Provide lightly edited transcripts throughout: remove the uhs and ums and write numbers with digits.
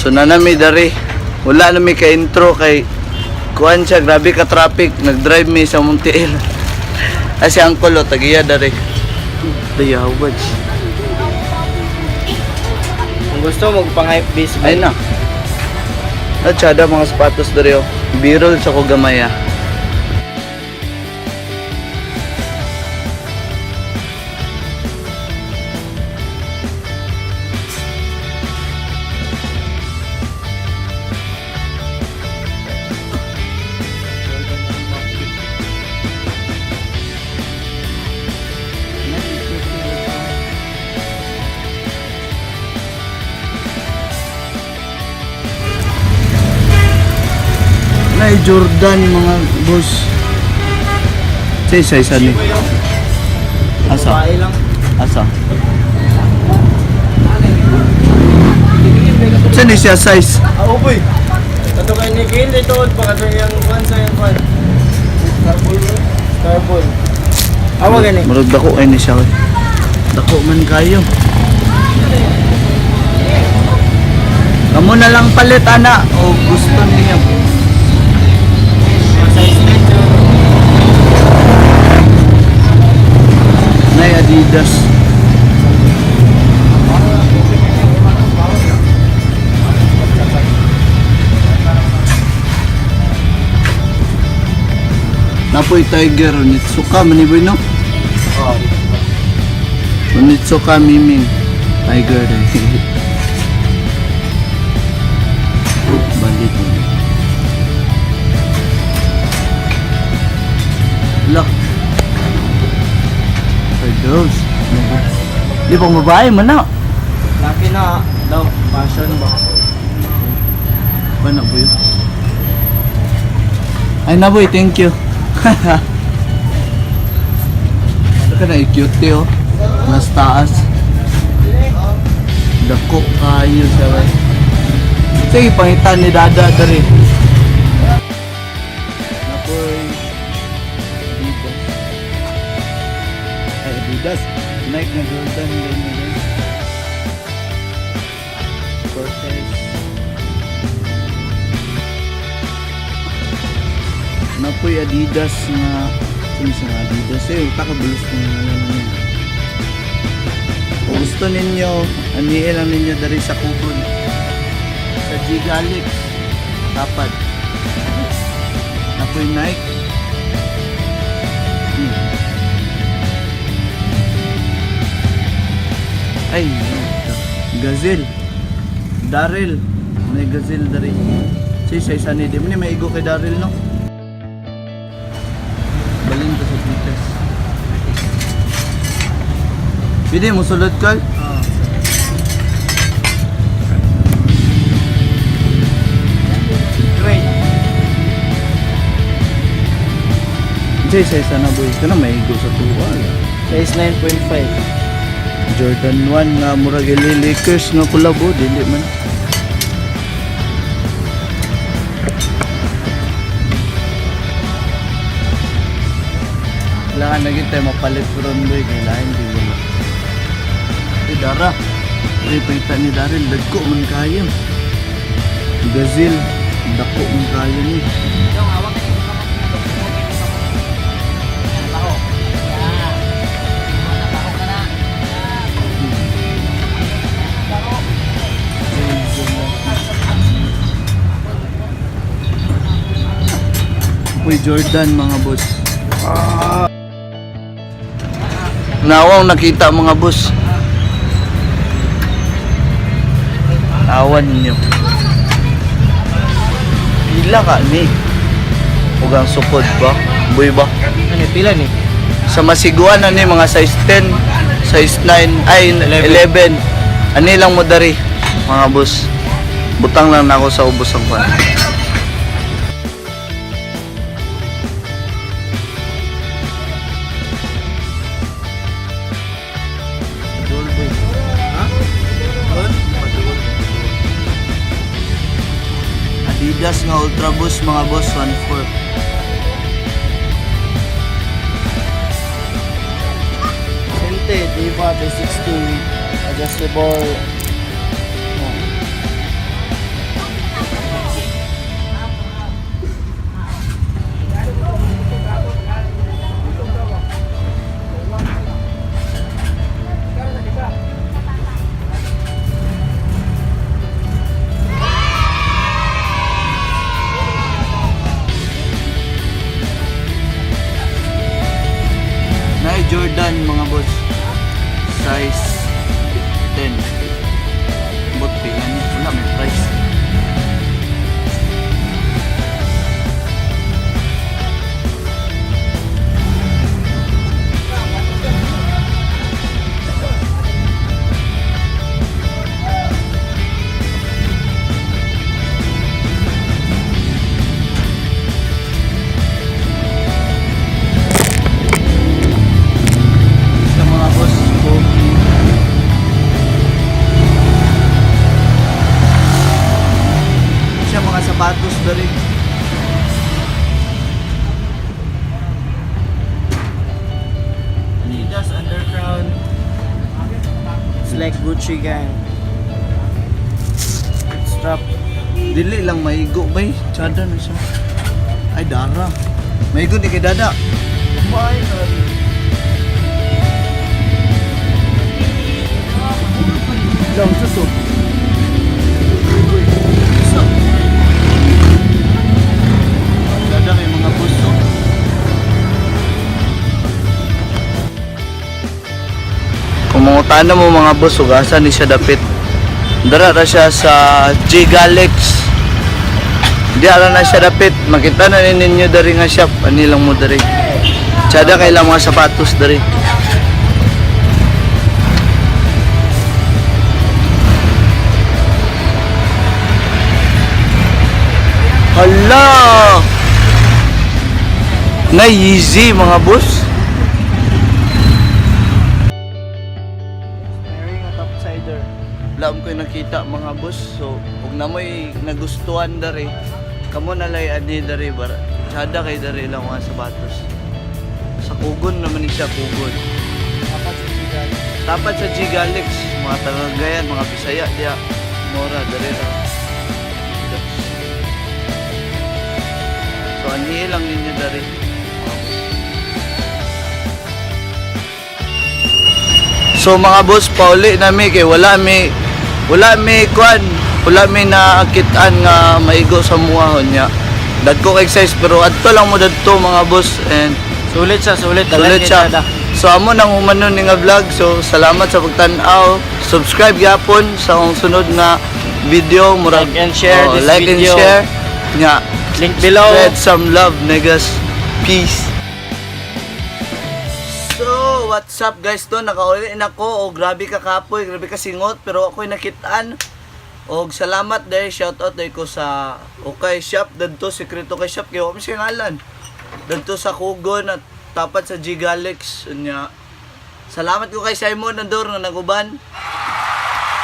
So nanami dari. Wala na mi ka intro kay kuan siya, grabe ka traffic. Nag-drive mi sa Montiel. Asi ang kulo tagiya dari. Dayawad. Kung gusto magpang-hype beast Ay na. At sada mga sapatos dari oh. Birol sa ko gamaya. Nay Jordan mga boss. Sa isa ni. Asa? Asa? Saan ni siya size? Oo boy. Kato kay ni Gil ito baka yung kwan sa yung kwan. Starball. Awa gani. Murag dako ay ni siya. Dako man kayo. Kamu na lang palit ana o gusto niyo. Nay Adidas. Napoy Tiger Nitsuka maniboy no? Nitsuka Miming Tiger balik mo. Look. For those. Di pang babae man na. Laki na daw fashion ba. Ba na boy? Ay na boy, thank you. Ito na cute oh. Nas taas. Dako kayo siya ba? Sige, pangitan ni Dada dari. Napoy Adidas. Nike na Jordan ganyan. Cortez. Napoy Adidas nga sa Adidas takabulos ko nga naman. Kung gusto ninyo, aniin lang ninyo dari sa cogon. Sa Ggalyx. Tapad. Napoy Nike. Ay, Gazelle. Daryl. May Gazelle dari. Sa isa ni di mo ni maigo kay Daryl no? Balin ko sa Twitter. Pwede mo sulod ka? Great. Sa isa na boy. Ito na maigo sa tuwa. Size 9.5. Jordan 1 nga murag Lakers nga kulabo dili man. Kailangan na kita mapalit from boy kailangan di wala. Dara. Repita ni Daryl dagko man kayo. Gazelle dako man kayo ni. Uy, Jordan mga boss. Nawang nakita mga boss. Awan ninyo. Pila ka ni? Huwag ang sukod ba? Boy ba? Ano pila ni? Sa masiguan na ni mga size 10, size 9, ay 11. Ani lang mo dari mga boss. Butang lang na ako sa ubos ang kwan. Adidas nga Ultra Boost mga boss 1.4. Sente, Diva 360 adjustable. Jordan mga boss. Size 10. Bot pilan. Wala may price. Sapatos dari. Adidas underground. It's like Gucci gang. Strap. Dili lang maigo bay. Tsada na siya. Ay dara. Maigo ni kay dada. Kumain na. Lang suso. Dada kay mga buso. Kumungutan na mo mga boss, ugasan ni siya dapit. Dara ra siya sa Ggalyx. Di ala na siya dapit. Makita na ninyo dari nga shop. Anilang mo dari. Tsada kay lang mga sapatos dari. Hala! Na easy mga boss. Wearing a topsider. Laom ko nakita mga boss. So, kung namoy nagustuhan dari, kamo nalay ani dari bara. Tsada kay dari lang mga sapatos. Sa cogon naman ni siya cogon. Tapat sa Ggalyx, mga Tagagayan, mga Bisaya dia. Mora dari lang. So, anihin lang ninyo dari. So mga boss, pauli nami kay wala mi kwan, wala mi naakitaan nga maigo sa muahon niya. Dagko kay size pero adto lang mo dadto mga boss and Sulit siya. sulit siya. So amo nang humanon ni nga vlog. So salamat sa pagtan-aw. Subscribe gyapon sa akong sunod na video. Murag Like and share this like video. and share nga. Link below. Spread some love, niggas. Peace. So, what's up guys to? Nakauli na ko. O grabe ka kapoy, grabe ka singot. Pero ako'y nakitaan. O salamat dahil shoutout dahil ko sa Ukay shop. Dadto, sekreto kay shop. Kaya kami singalan. Dadto sa cogon at tapat sa Ggalyx. Salamat ko kay Simon Nandor na naguban.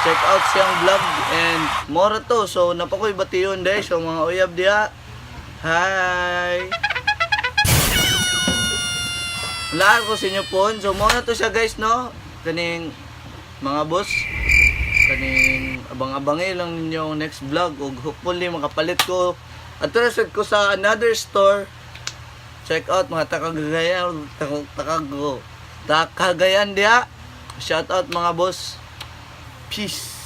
Check out siyang vlog and more to. So, napakoy batiyon dahil. So, mga uyab diya. Hi! Wala ko sa inyo po. So, muna to siya guys, no? Kaning mga boss. Kaning abang-abangi lang ninyo next vlog. O hopefully makapalit ko. At trusted ko sa another store. Check out mga takagayan dia. Shout out mga boss. Peace.